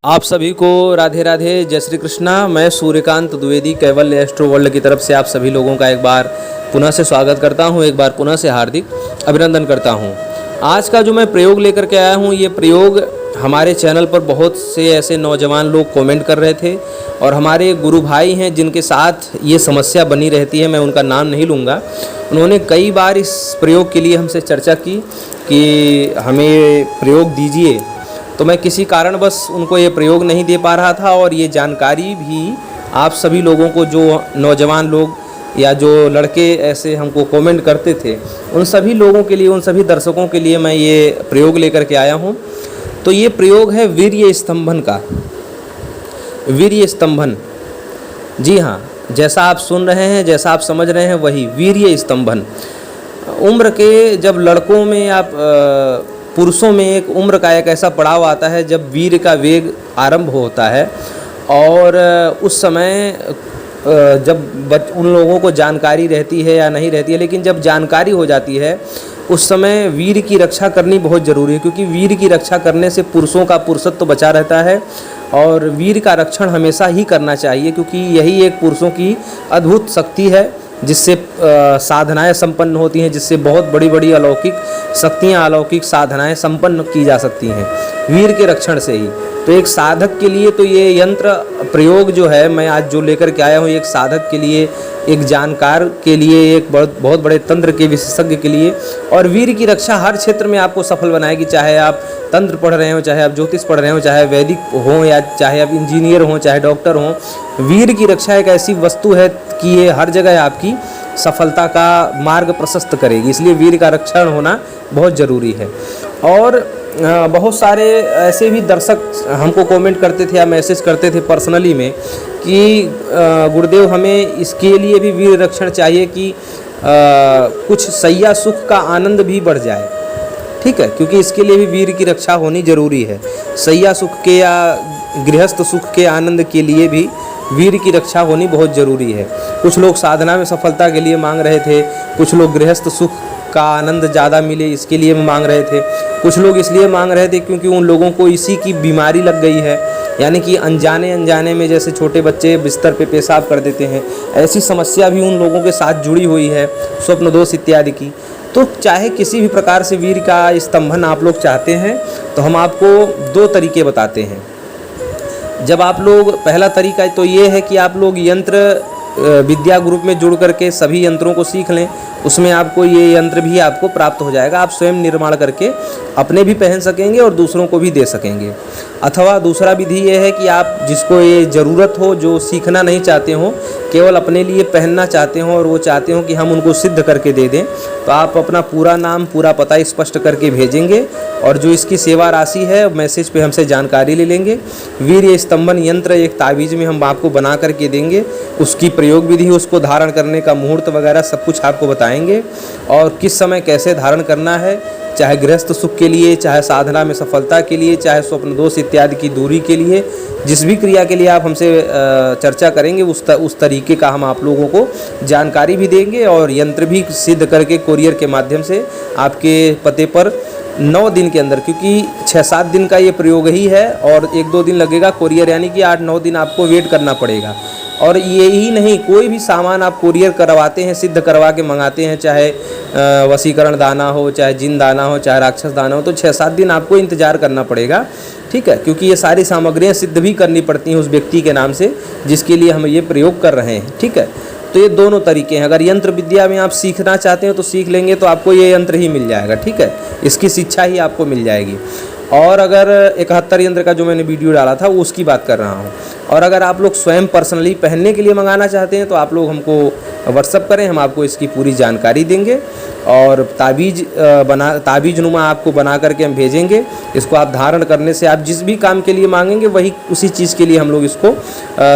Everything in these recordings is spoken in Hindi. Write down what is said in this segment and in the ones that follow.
आप सभी को राधे राधे, जय श्री कृष्णा। मैं सूर्यकांत द्विवेदी कैवल्य एस्ट्रो वर्ल्ड की तरफ से आप सभी लोगों का एक बार पुनः से स्वागत करता हूं, एक बार पुनः से हार्दिक अभिनंदन करता हूं। आज का जो मैं प्रयोग लेकर के आया हूं, ये प्रयोग हमारे चैनल पर बहुत से ऐसे नौजवान लोग कमेंट कर रहे थे और हमारे गुरु भाई हैं जिनके साथ ये समस्या बनी रहती है, मैं उनका नाम नहीं लूँगा। उन्होंने कई बार इस प्रयोग के लिए हमसे चर्चा की कि हमें प्रयोग दीजिए, तो मैं किसी कारणवश उनको ये प्रयोग नहीं दे पा रहा था। और ये जानकारी भी आप सभी लोगों को, जो नौजवान लोग या जो लड़के ऐसे हमको कमेंट करते थे, उन सभी लोगों के लिए, उन सभी दर्शकों के लिए मैं ये प्रयोग लेकर के आया हूँ। तो ये प्रयोग है वीर्य स्तंभन का। वीर्य स्तंभन, जी हाँ, जैसा आप सुन रहे हैं, जैसा आप समझ रहे हैं, वही वीर्य स्तंभन। उम्र के जब लड़कों में या पुरुषों में एक उम्र का एक ऐसा पड़ाव आता है जब वीर्य का वेग आरंभ होता है, और उस समय जब उन लोगों को जानकारी रहती है या नहीं रहती है, लेकिन जब जानकारी हो जाती है उस समय वीर्य की रक्षा करनी बहुत ज़रूरी है, क्योंकि वीर्य की रक्षा करने से पुरुषों का पुरुषत्व तो बचा रहता है। और वीर्य का रक्षण हमेशा ही करना चाहिए, क्योंकि यही एक पुरुषों की अद्भुत शक्ति है जिससे साधनाएं संपन्न होती हैं, जिससे बहुत बड़ी बड़ी अलौकिक शक्तियां, अलौकिक साधनाएं संपन्न की जा सकती हैं वीर्य के रक्षण से ही। तो एक साधक के लिए तो ये यंत्र प्रयोग जो है मैं आज जो लेकर के आया हूँ, एक साधक के लिए, एक जानकार के लिए, एक बहुत बड़े तंत्र के विशेषज्ञ के लिए। और वीर्य की रक्षा हर क्षेत्र में आपको सफल बनाएगी, चाहे आप तंत्र पढ़ रहे हो, चाहे आप ज्योतिष पढ़ रहे हो, चाहे वैदिक हो, या चाहे आप इंजीनियर हो, चाहे डॉक्टर हो। वीर्य की रक्षा एक ऐसी वस्तु है कि ये हर जगह आपकी सफलता का मार्ग प्रशस्त करेगी, इसलिए वीर्य का रक्षण होना बहुत ज़रूरी है। और बहुत सारे ऐसे भी दर्शक हमको कमेंट करते थे या मैसेज करते थे पर्सनली में कि गुरुदेव हमें इसके लिए भी वीर्य रक्षण चाहिए कि कुछ सैया सुख का आनंद भी बढ़ जाए। ठीक है, क्योंकि इसके लिए भी वीर्य की रक्षा होनी जरूरी है। सैया सुख के या गृहस्थ सुख के आनंद के लिए भी वीर्य की रक्षा होनी बहुत ज़रूरी है। कुछ लोग साधना में सफलता के लिए मांग रहे थे, कुछ लोग गृहस्थ सुख का आनंद ज़्यादा मिले इसके लिए मांग रहे थे, कुछ लोग इसलिए मांग रहे थे क्योंकि उन लोगों को इसी की बीमारी लग गई है, यानी कि अनजाने में जैसे छोटे बच्चे बिस्तर पे पेशाब कर देते हैं, ऐसी समस्या भी उन लोगों के साथ जुड़ी हुई है, स्वप्न दोष इत्यादि की। तो चाहे किसी भी प्रकार से वीर्य का स्तंभन आप लोग चाहते हैं तो हम आपको दो तरीके बताते हैं। जब आप लोग, पहला तरीका तो ये है कि आप लोग यंत्र विद्या ग्रुप में जुड़ करके सभी यंत्रों को सीख लें, उसमें आपको ये यंत्र भी आपको प्राप्त हो जाएगा। आप स्वयं निर्माण करके अपने भी पहन सकेंगे और दूसरों को भी दे सकेंगे। अथवा दूसरा विधि ये है कि आप जिसको ये ज़रूरत हो, जो सीखना नहीं चाहते हो, केवल अपने लिए पहनना चाहते हो और वो चाहते हो कि हम उनको सिद्ध करके दे दें, तो आप अपना पूरा नाम, पूरा पता स्पष्ट करके भेजेंगे और जो इसकी सेवा राशि है मैसेज पे हमसे जानकारी ले लेंगे। वीर्य स्तंभन यंत्र एक तावीज़ में हम आपको बना करके देंगे, उसकी प्रयोग विधि, उसको धारण करने का मुहूर्त वगैरह सब कुछ आपको बताएंगे और किस समय कैसे धारण करना है, चाहे गृहस्थ सुख के लिए, चाहे साधना में सफलता के लिए, चाहे स्वप्न दोष इत्यादि की दूरी के लिए, जिस भी क्रिया के लिए आप हमसे चर्चा करेंगे उस तरीके का हम आप लोगों को जानकारी भी देंगे और यंत्र भी सिद्ध करके कोरियर के माध्यम से आपके पते पर 9 दिन के अंदर, क्योंकि 6-7 दिन का ये प्रयोग ही है और 1-2 दिन लगेगा कोरियर, यानी कि 8-9 दिन आपको वेट करना पड़ेगा। और ये ही नहीं, कोई भी सामान आप कोरियर करवाते हैं, सिद्ध करवा के मंगाते हैं, चाहे वशीकरण दाना हो, चाहे जिन दाना हो, चाहे राक्षस दाना हो, तो 6-7 दिन आपको इंतज़ार करना पड़ेगा। ठीक है, क्योंकि ये सारी सामग्रियाँ सिद्ध भी करनी पड़ती हैं उस व्यक्ति के नाम से जिसके लिए हम ये प्रयोग कर रहे हैं। ठीक है, तो ये दोनों तरीके हैं। अगर यंत्र विद्या में आप सीखना चाहते हैं तो सीख लेंगे, तो आपको ये यंत्र ही मिल जाएगा। ठीक है, इसकी शिक्षा ही आपको मिल जाएगी। और अगर 71 यंत्र का जो मैंने वीडियो डाला था वो उसकी बात कर रहा हूँ। और अगर आप लोग स्वयं पर्सनली पहनने के लिए मंगाना चाहते हैं तो आप लोग हमको व्हाट्सअप करें, हम आपको इसकी पूरी जानकारी देंगे और ताबीज़ नुमा आपको बना करके हम भेजेंगे। इसको आप धारण करने से आप जिस भी काम के लिए मांगेंगे वही उसी चीज़ के लिए हम लोग इसको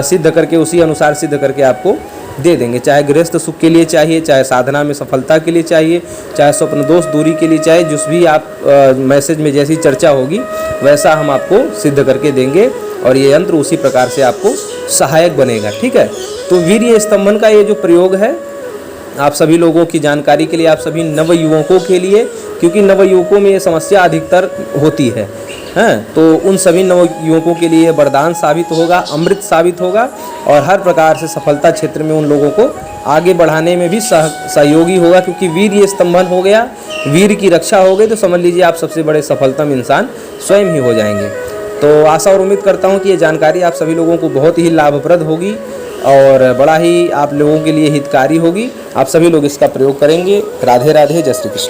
सिद्ध करके, उसी अनुसार सिद्ध करके आपको दे देंगे। चाहे गृहस्थ सुख के लिए चाहिए, चाहे साधना में सफलता के लिए चाहिए, चाहे स्वप्न दोष दूरी के लिए चाहिए, जिस भी आप मैसेज में जैसी चर्चा होगी वैसा हम आपको सिद्ध करके देंगे और ये यंत्र उसी प्रकार से आपको सहायक बनेगा। ठीक है, तो वीर्य स्तंभन का ये जो प्रयोग है आप सभी लोगों की जानकारी के लिए, आप सभी नवयुवकों के लिए, क्योंकि नवयुवकों में ये समस्या अधिकतर होती है। हैं, तो उन सभी नवयुवकों के लिए वरदान साबित होगा, अमृत साबित होगा और हर प्रकार से सफलता क्षेत्र में उन लोगों को आगे बढ़ाने में भी सहयोगी होगा, क्योंकि वीर ये स्तंभन हो गया, वीर की रक्षा हो गई तो समझ लीजिए आप सबसे बड़े सफलतम इंसान स्वयं ही हो जाएंगे। तो आशा और उम्मीद करता हूँ कि ये जानकारी आप सभी लोगों को बहुत ही लाभप्रद होगी और बड़ा ही आप लोगों के लिए हितकारी होगी। आप सभी लोग इसका प्रयोग करेंगे। राधे राधे, जय श्री कृष्ण।